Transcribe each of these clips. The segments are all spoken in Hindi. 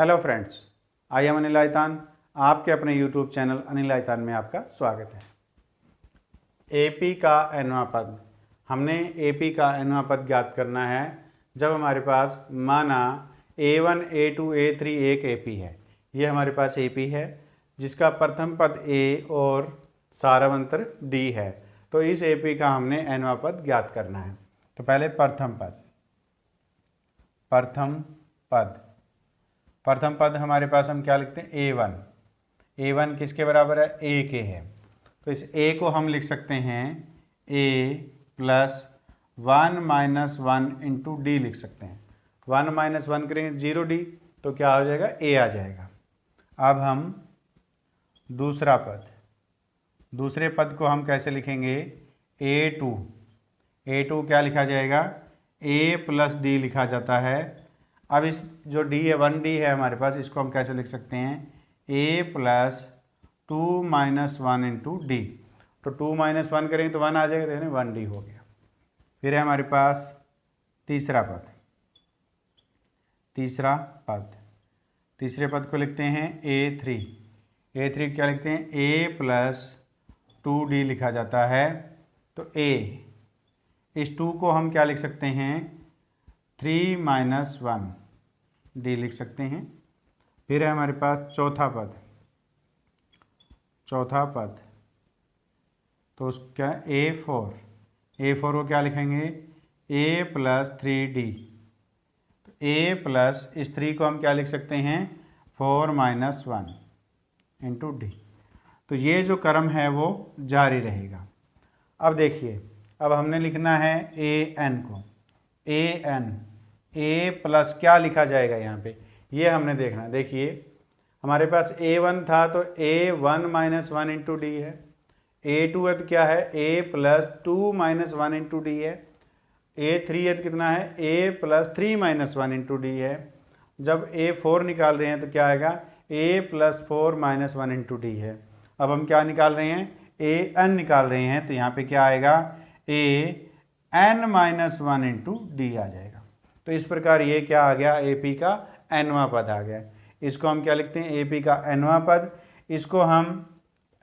Hello friends, I am Anil Ayatan. आपके अपने यूट्यूब चैनल अनिल आयतान में आपका स्वागत है। एपी का nवां पद, हमने एपी का nवां पद ज्ञात करना है जब हमारे पास माना A1 A2 A3 एक एपी है। ये हमारे पास एपी है जिसका प्रथम पद A और सारवंतर D है। तो इस एपी का हमने nवां पद ज्ञात करना है। तो पहले प्रथम पद हमारे पास हम क्या लिखते हैं A1। A1 किसके बराबर है? A के है। तो इस A को हम लिख सकते हैं A plus 1 minus 1 into D लिख सकते हैं। 1 माइनस 1 करेंगे 0D, तो क्या हो जाएगा? A आ जाएगा। अब हम दूसरे पद को हम कैसे लिखेंगे? A2 क्या लिखा जाएगा? A प्लस डी लिखा जाता है। अब इस जो D है 1D है हमारे पास, इसको हम कैसे लिख सकते हैं? A plus 2 minus 1 into D. तो 2 माइनस 1 करेंगे तो 1 आ जाएगा, तो 1D हो गया। फिर है हमारे पास तीसरे पद को लिखते हैं A3 क्या लिखते हैं? A प्लस 2D लिखा जाता है। तो A, इस 2 को हम क्या लिख सकते हैं? 3 माइनस 1 D लिख सकते हैं। फिर है हमारे पास चौथा पद, तो उसका A4 को क्या लिखेंगे? A plus 3D। तो A प्लस इस 3 को हम क्या लिख सकते हैं? 4 माइनस 1 इंटू डी। तो ये जो क्रम है वो जारी रहेगा। अब देखिए, अब हमने लिखना है AN को। A प्लस क्या लिखा जाएगा यहाँ पे, ये हमने देखना। देखिए हमारे पास A1 था तो A1 माइनस 1 इंटू डी है। A2 है तो क्या है? A plus 2 minus 1 into D है। A3 है तो कितना है? A plus 3 minus 1 into D है। जब A4 निकाल रहे हैं तो क्या आएगा? A plus 4 minus 1 into D है। अब हम क्या निकाल रहे हैं? AN निकाल रहे हैं, तो यहाँ पे क्या आएगा? AN माइनस 1 इंटू डी आ जाएगा। तो इस प्रकार ये क्या आ गया? एपी का nवां पद आ गया। इसको हम क्या लिखते हैं? एपी का nवां पद। इसको हम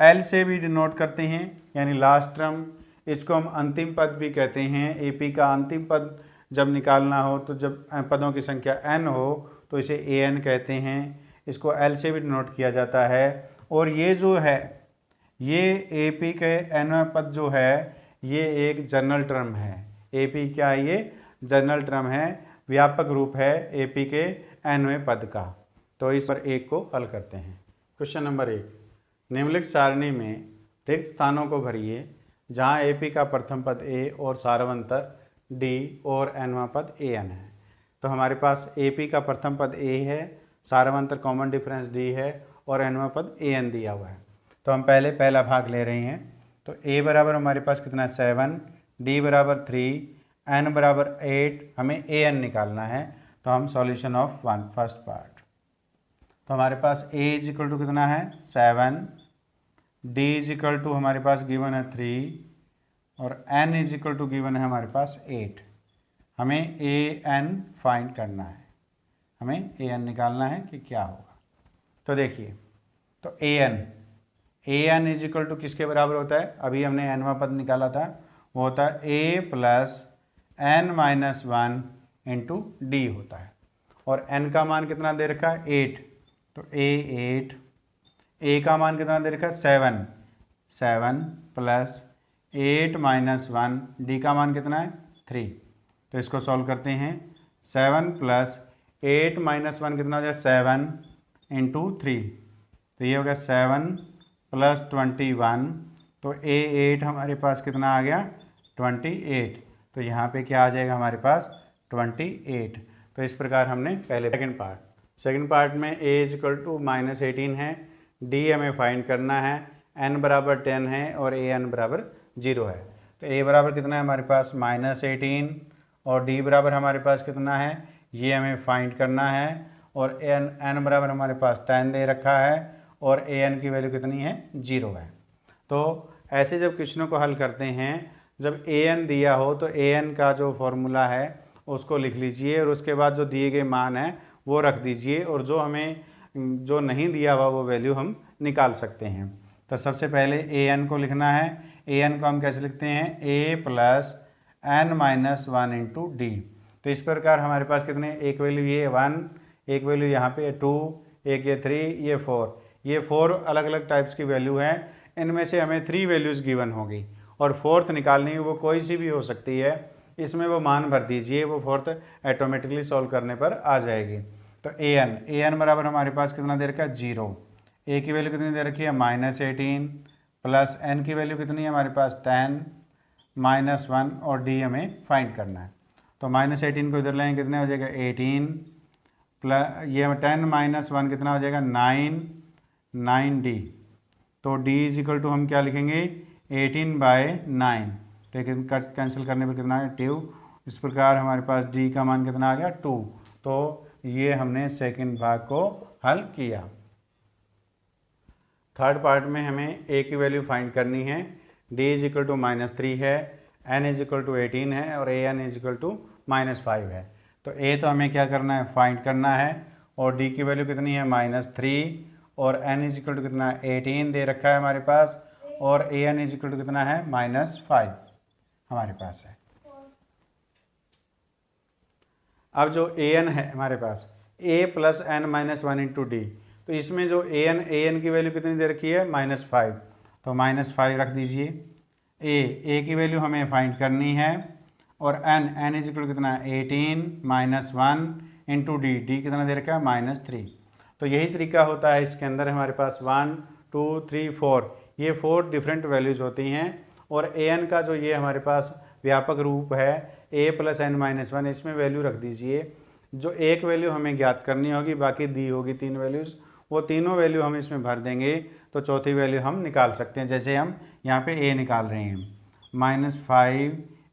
L से भी डिनोट करते हैं, यानी लास्ट टर्म। इसको हम अंतिम पद भी कहते हैं। एपी का अंतिम पद जब निकालना हो, तो जब पदों की संख्या n हो तो इसे AN कहते हैं। इसको L से भी डिनोट किया जाता है। और ये जो है, ये एपी के nवां पद जो है, ये एक जनरल टर्म है। एपी क्या है? ये जनरल टर्म है, व्यापक रूप है एपी के nवें पद का। तो इस पर एक को हल करते हैं। क्वेश्चन नंबर 1, निम्नलिखित सारणी में रिक्त स्थानों को भरिए जहां एपी का प्रथम पद A और सारवंतर D और nवां पद AN है। तो हमारे पास एपी का प्रथम पद A है, सारवंतर कॉमन डिफरेंस D है और nवां पद AN दिया हुआ है। तो हम पहला भाग ले रहे हैं। तो A बराबर हमारे पास कितना? 7, D बराबर 3, n बराबर 8, हमें AN निकालना है। तो हम सॉल्यूशन ऑफ फर्स्ट पार्ट। तो हमारे पास A इज इक्वल टू कितना है? 7, D इज इक्वल टू हमारे पास गिवन है 3 और n is equal to given है हमारे पास 8। हमें AN फाइंड करना है, हमें AN निकालना है कि क्या होगा। तो देखिए, तो AN इज इक्वल टू किसके बराबर होता है? अभी हमने nवां पद निकाला था, वो होता है A plus n minus 1 into d होता है। और n का मान कितना दे रखा है? 8। तो A8, A का मान कितना दे रखा है? 7 प्लस 8 माइनस 1, D का मान कितना है? 3। तो इसको सॉल्व करते हैं। 7 प्लस 8 माइनस 1 कितना हो जाए? 7 इंटू 3। तो ये हो गया 7 प्लस 21। तो A8 हमारे पास कितना आ गया? 28। तो यहाँ पे क्या आ जाएगा हमारे पास? 28। तो इस प्रकार हमने पहले सेकंड पार्ट में A is equal to minus 18 है, D हमें फाइंड करना है, N बराबर 10 है और AN बराबर 0 है। तो A बराबर कितना है हमारे पास? माइनस 18 और D बराबर हमारे पास कितना है? ये हमें फाइंड करना है। और N बराबर हमारे पास 10 दे रखा है और AN की वैल्यू कितनी है? 0 है। तो ऐसे जब क्वेश्चनों को हल करते हैं, जब AN दिया हो तो AN का जो फॉर्मूला है उसको लिख लीजिए और उसके बाद जो दिए गए मान है वो रख दीजिए, और जो हमें जो नहीं दिया हुआ वो वैल्यू हम निकाल सकते हैं। तो सबसे पहले ए एन को लिखना है। ए एन को हम कैसे लिखते हैं, a plus n minus one into D. तो इस प्रकार हमारे पास कितने, एक वैल्यू ये 1, एक वैल्यू यहाँ पे 2, एक ये 3, ये 4, ये 4 अलग अलग टाइप्स की वैल्यू हैं। इनमें से हमें 3 वैल्यूज़ गिवन होगी और फोर्थ निकालनी है, वो कोई सी भी हो सकती है। इसमें वो मान भर दीजिए, वो फोर्थ ऑटोमेटिकली सॉल्व करने पर आ जाएगी। तो ए एन बराबर हमारे पास कितना दे रखा है, 0। ए की वैल्यू कितनी दे रखी है, -18, प्लस एन की वैल्यू कितनी है हमारे पास 10, -1, और डी हमें फाइंड करना है। तो -18 को इधर लाएंगे, कितने हो जाएगा 18, प्लस ये 10 - 1 कितना हो जाएगा 9 डी। तो डी इज इक्वल टू हम क्या लिखेंगे, 18/9। तो कैंसिल करने पर कितना है 2। इस प्रकार हमारे पास डी का मान कितना आ गया 2। तो ये हमने सेकंड भाग को हल किया। थर्ड पार्ट में हमें ए की वैल्यू फाइंड करनी है। डी इज इक्वल टू -3 है, एन इज इक्वल टू 18 है, और a n is equal to -5 है। तो ए तो हमें क्या करना है, फाइंड करना है, और डी की वैल्यू कितनी है -3, और एन इज इक्वल टू कितना 18 दे रखा है हमारे पास, और a n is equal to कितना है -5 हमारे पास है। अब जो ए एन है हमारे पास, ए प्लस एन -1 इंटू डी, तो इसमें जो ए एन की वैल्यू कितनी दे रखी है -5, तो -5 रख दीजिए। ए की वैल्यू हमें फाइंड करनी है, और एन इज इक्वल कितना 18 -1 इंटू डी कितना दे रखा है -3। तो यही तरीका होता है, इसके अंदर हमारे पास 1 2 3 4 ये 4 डिफरेंट वैल्यूज़ होती हैं। और ए एन का जो ये हमारे पास व्यापक रूप है ए प्लस एन -1, इसमें वैल्यू रख दीजिए। जो एक वैल्यू हमें ज्ञात करनी होगी, बाकी दी होगी 3 वैल्यूज़, वो तीनों वैल्यू हम इसमें भर देंगे, तो चौथी वैल्यू हम निकाल सकते हैं। जैसे हम यहाँ पे ए निकाल रहे हैं, -5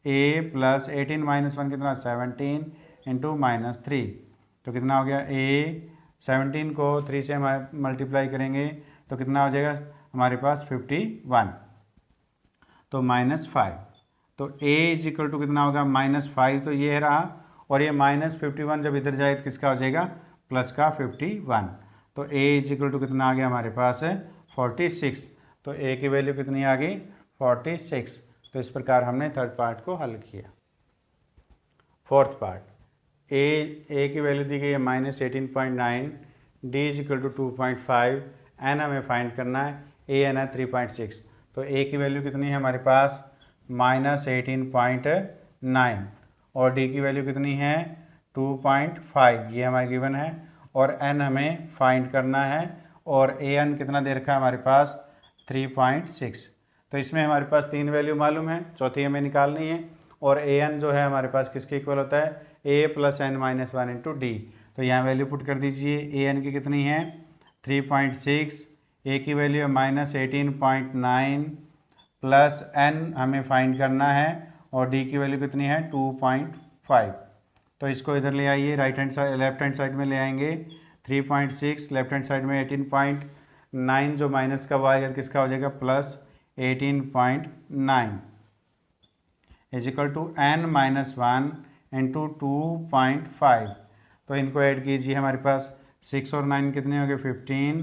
ए प्लस 18 -1 कितना 17 इंटू -3, तो कितना हो गया ए 17 को 3 से मल्टीप्लाई करेंगे तो कितना हो जाएगा हमारे पास 51, तो -5। तो a इज इक्वल टू कितना होगा -5, तो ये रहा, और ये -51 जब इधर जाए तो किसका हो जाएगा, प्लस का 51। तो a इज इक्वल टू कितना आ गया हमारे पास 46। तो a की वैल्यू कितनी आ गई 46। तो इस प्रकार हमने थर्ड पार्ट को हल किया। फोर्थ पार्ट, a की वैल्यू दी गई है -18.9, d is equal to 2.5, n हमें फाइंड करना है, a n है 3.6। तो a की वैल्यू कितनी है हमारे पास -18.9, और d की वैल्यू कितनी है 2.5, ये हमारे गिवन है, और n हमें फाइंड करना है, और a n कितना दे रखा है हमारे पास 3.6। तो इसमें हमारे पास 3 वैल्यू मालूम है, चौथी हमें निकालनी है, और a n जो है हमारे पास किसके इक्वल होता है, a plus N -1 into D. तो यहाँ वैल्यू पुट कर दीजिए, a n की कितनी है 3.6, a की वैल्यू है -18.9, प्लस n हमें फाइंड करना है, और d की वैल्यू कितनी है 2.5। तो इसको इधर ले आइए, लेफ्ट हैंड साइड में ले आएंगे, 3.6 लेफ्ट हैंड साइड में 18.9 जो माइनस का आएगा किसका हो जाएगा plus 18.9 is equal to n-1 into 2.5। तो इनको ऐड कीजिए, हमारे पास 6 और 9 कितने हो गए 15,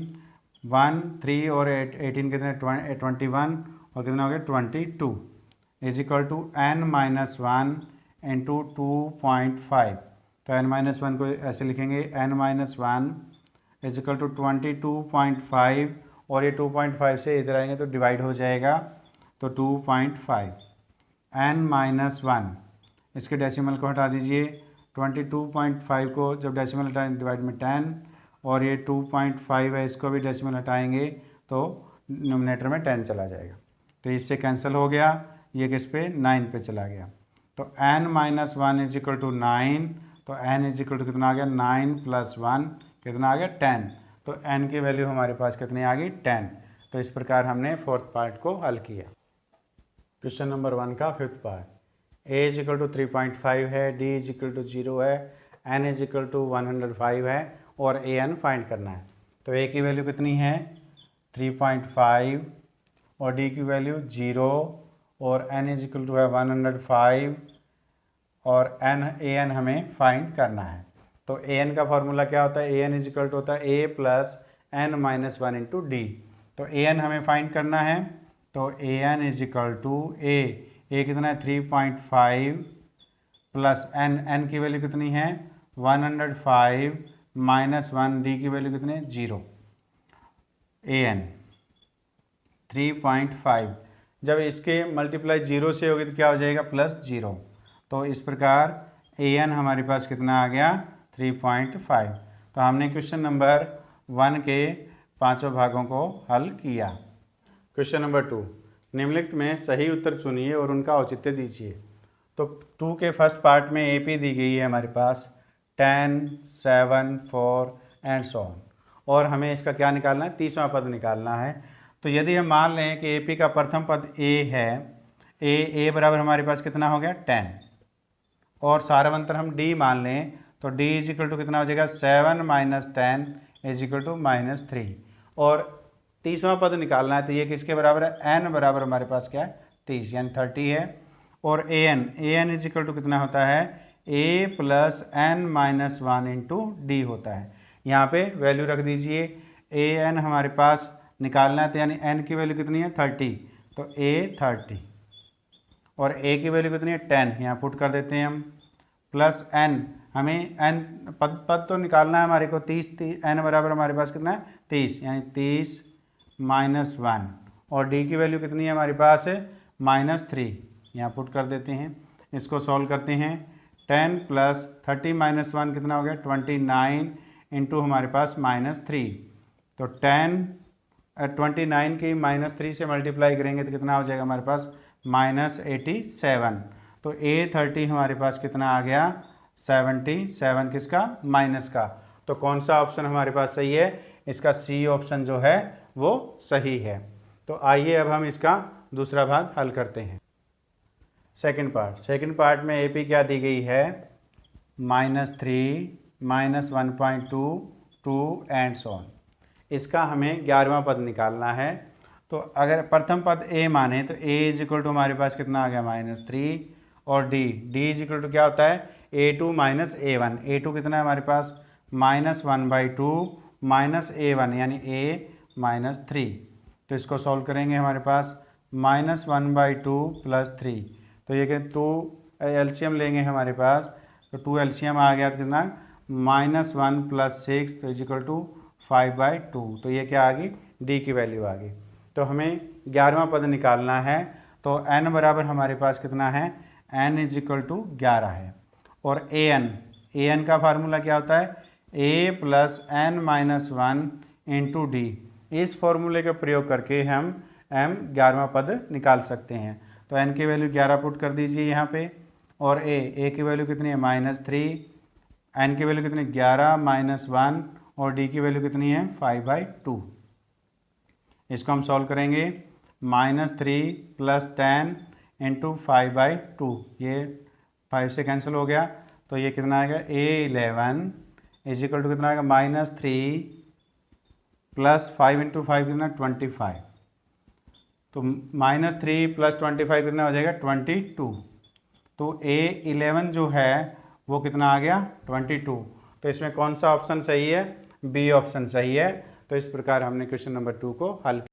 1 3 और 18 कितने 21, और कितना हो गया 22 is equal to n-1 into 2.5। तो n-1 को ऐसे लिखेंगे, n-1 इज इक्वल टू 22.5, और ये 2.5 से इधर आएंगे तो डिवाइड हो जाएगा, तो 2.5 n-1 इसके डेसिमल को हटा दीजिए, 22.5 को जब डेसिमल हटाएंगे डिवाइड में 10, और ये 2.5 है इसको भी डेसिमल हटाएंगे तो नोमिनेटर में 10 चला जाएगा, तो इससे कैंसिल हो गया, ये किस पे 9 पे चला गया। तो n-1 इज इक्वल टू 9, तो n इज इक्वल टू कितना आ गया 9 प्लस 1 कितना आ गया 10। तो n की वैल्यू हमारे पास कितनी आ गई 10। तो इस प्रकार हमने फोर्थ पार्ट को हल किया। क्वेश्चन नंबर 1 का fifth part, a is equal to 3.5 है, d इज इक्वल टू 0 है, n इज इक्वल टू 105 है, और a n फाइंड करना है। तो a की वैल्यू कितनी है 3.5, और d की वैल्यू 0, और n इज इक्वल टू है 105, और a n हमें फाइंड करना है। तो ए एन का फॉर्मूला क्या होता है, a n is equal to होता है a plus n minus one into D. तो ए एन हमें फाइंड करना है, तो a n is equal to a कितना है 3.5 प्लस एन, एन की वैल्यू कितनी है 105 माइनस 1, डी की वैल्यू कितनी है 0। ए एन 3.5, जब इसके मल्टीप्लाई 0 से होगी तो क्या हो जाएगा +0। तो इस प्रकार ए एन हमारे पास कितना आ गया 3.5। तो हमने क्वेश्चन नंबर 1 के पांचों भागों को हल किया। क्वेश्चन नंबर 2, निम्नलिखित में सही उत्तर चुनिए और उनका औचित्य दीजिए। तो 2 के फर्स्ट पार्ट में ए पी दी गई है हमारे पास 10, 7, 4 एंड सो ऑन, और हमें इसका क्या निकालना है, 30वां पद निकालना है। तो यदि हम मान लें कि ए पी का प्रथम पद ए है, ए बराबर हमारे पास कितना हो गया 10, और सारवंतर हम डी मान लें तो डी इज इक्वल टू कितना हो जाएगा 7 माइनस 10 इज इक्वल टू -3, और 30वां पद निकालना है। तो ये किसके बराबर है, एन बराबर हमारे पास क्या है 30 यानी 30 है। और a n is equal to कितना होता है a plus n minus 1 into d होता है। यहाँ पे वैल्यू रख दीजिए, ए एन हमारे पास निकालना है, तो यानी एन की वैल्यू कितनी है 30, तो ए 30 और ए की वैल्यू कितनी है 10, यहाँ पुट कर देते हैं हम, प्लस एन, हमें एन पद तो निकालना है हमारे को 30, एन बराबर हमारे पास कितना है 30 यानी 30 माइनस 1, और डी की वैल्यू कितनी है हमारे पास है -3, यहाँ पुट कर देते हैं। इसको सॉल्व करते हैं, 10 प्लस 30 माइनस 1 कितना हो गया 29 इंटू हमारे पास -3, तो 29 की -3 से मल्टीप्लाई करेंगे तो कितना हो जाएगा हमारे पास -87। तो A30 हमारे पास कितना आ गया 77, किसका माइनस का। तो कौन सा ऑप्शन हमारे पास सही है, इसका सी ऑप्शन जो है वो सही है। तो आइए अब हम इसका दूसरा भाग हल करते हैं। सेकंड पार्ट में ए पी क्या दी गई है -3 -1.2 2 एंड सो ऑन। इसका हमें 11वां पद निकालना है। तो अगर प्रथम पद ए माने तो ए इज इक्वल टू हमारे पास कितना आ गया -3, और डी इज इक्वल टू क्या होता है A2 माइनस A1। A2 कितना है हमारे पास -1/2 माइनस A1 यानी A -3। तो इसको सॉल्व करेंगे हमारे पास -1/2 + 3, तो ये कि 2 एलसीएम लेंगे हमारे पास, तो 2 एलसीएम आ गया तो कितना -1 + 6 तो इज इक्वल टू 5/2। तो ये क्या आ गई डी की वैल्यू आ गई। तो हमें 11वां पद निकालना है, तो n बराबर हमारे पास कितना है n इज इक्वल टू 11 है। और an का फार्मूला क्या होता है a plus n minus 1 into D. इस फॉर्मूले का प्रयोग करके हम 11वां पद निकाल सकते हैं। तो n की वैल्यू 11 पुट कर दीजिए यहाँ पे, और a की वैल्यू कितनी है -3, n की वैल्यू कितनी 11 माइनस 1, और d की वैल्यू कितनी है 5/2। इसको हम सॉल्व करेंगे, -3 + 10 इंटू 5/2, ये 5 से कैंसिल हो गया, तो ये कितना आएगा A11 इज इक्वल टू कितना आएगा -3 + 5 इंटू 5 कितना 25। तो -3 + 25 कितना हो जाएगा 22। तो A11 जो है वो कितना आ गया 22। तो इसमें कौन सा ऑप्शन सही है, बी ऑप्शन सही है। तो इस प्रकार हमने क्वेश्चन नंबर 2 को हल किया।